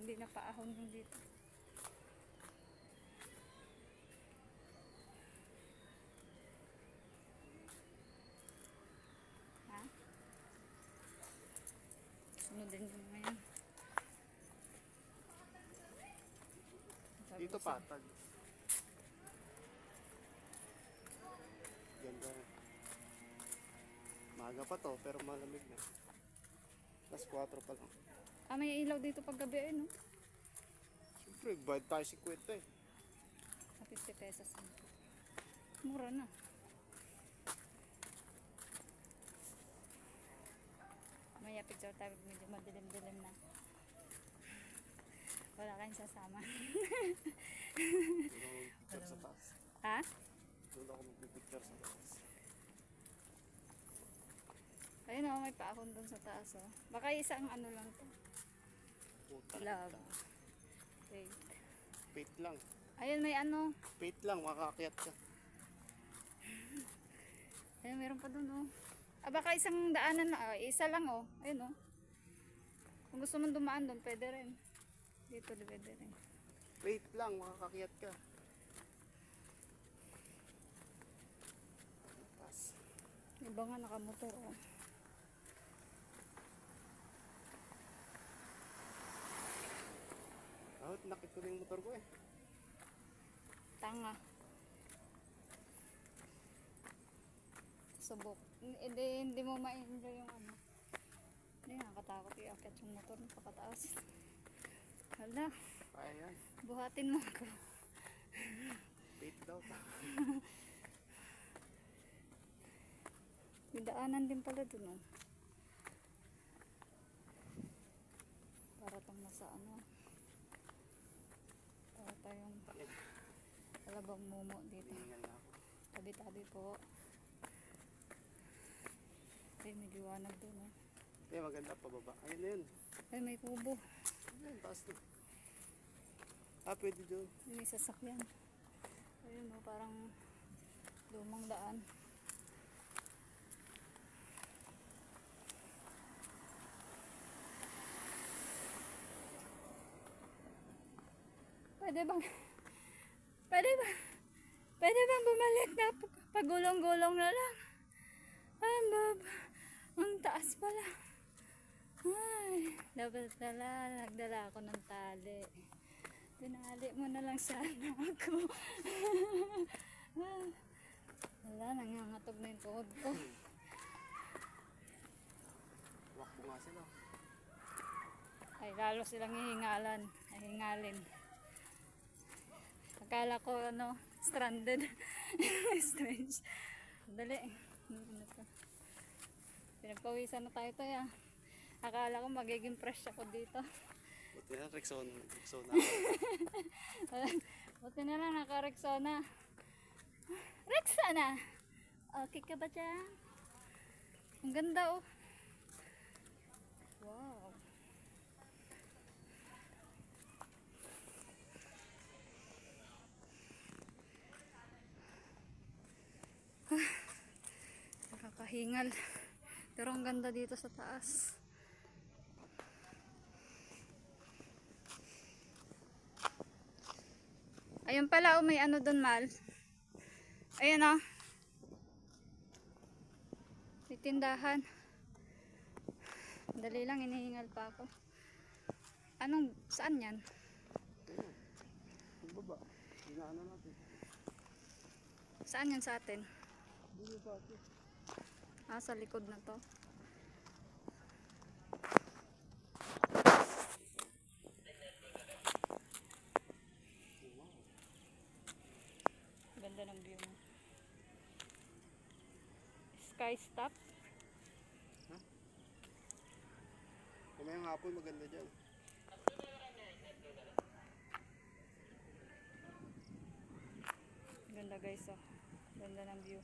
Hindi na paahon yung dito. Ha? Ano din yung ngayon? Dito patag. Ganda. Maga pa to pero malamig na. Plus 4 pa lang. Ah, may ilaw dito pag gabi no? Siyempre, bayad tayo 50 eh. 50 pesos. Mura na. Maya picture tayo, medyo madilim-dilim na. Wala kayong sasama. Picture sa taas. Ha? Doon ako magpipicture sa taas. Ayun o, may paahon dun sa taas o. Baka isang ano lang to. Love. Wait. Wait lang. Ayun may ano. Wait lang, makakakyat ka. Ayun, meron pa dun o. Ah, baka isang daanan na. Isa lang o. Ayun o. Kung gusto mong dumaan dun, pwede rin. Dito, pwede rin. Wait lang, makakakyat ka. Iba nga nakamotor o. Nakit ko na yung motor ko eh. Tanga. Subok. Hindi mo ma-enjoy yung ano. Hindi, nakakatakot i-akit yung motor. Napakataas. Hala. Kaya yan. Buhatin mo ako. Wait daw. May daanan din pala dun o. Para tong nasa ano. Para tayong talabang mumo dito. Tabi-tabi po. Ay, may liwanag dun o. Eh, maganda pababa. Ayun na yun. Ay, may kubo. Ayun, taas na. Ah, pwede doon. May sasakyan. Ayun o, parang lumang daan. Pwede bang bumalik na pagulong-gulong na lang? Ay, ang taas pala. Ay, dapat pala nagdala ako ng tali. Tinali mo na lang sana ako. Wala, nangangatog na yung tuhod ko. Wakbo nga sila. Ay, lalo silang hingalin. Akala ko ano, stranded. Strange. Dali. Ano to? Pinagpawisan na tayo ya. Akala ko magiging fresh ako dito. Buti na, Rexona. Buti na lang naka-Rexona. Rexona! Okay ka ba dyan? Ang ganda oh. Wow. Nakakahingal. Pero ang ganda dito sa taas. Ayun pala, may ano doon, Mal. Ayun o. May tindahan. Dali lang, inihingal pa ako. Saan yan? Baba. Hinaano natin. Saan yan sa atin? Dito sa atin. Ah, sa likod na to. Ganda ng view mo. Sky stop. Kamayang hapon maganda dyan. Ganda guys, oh. Ganda ng view.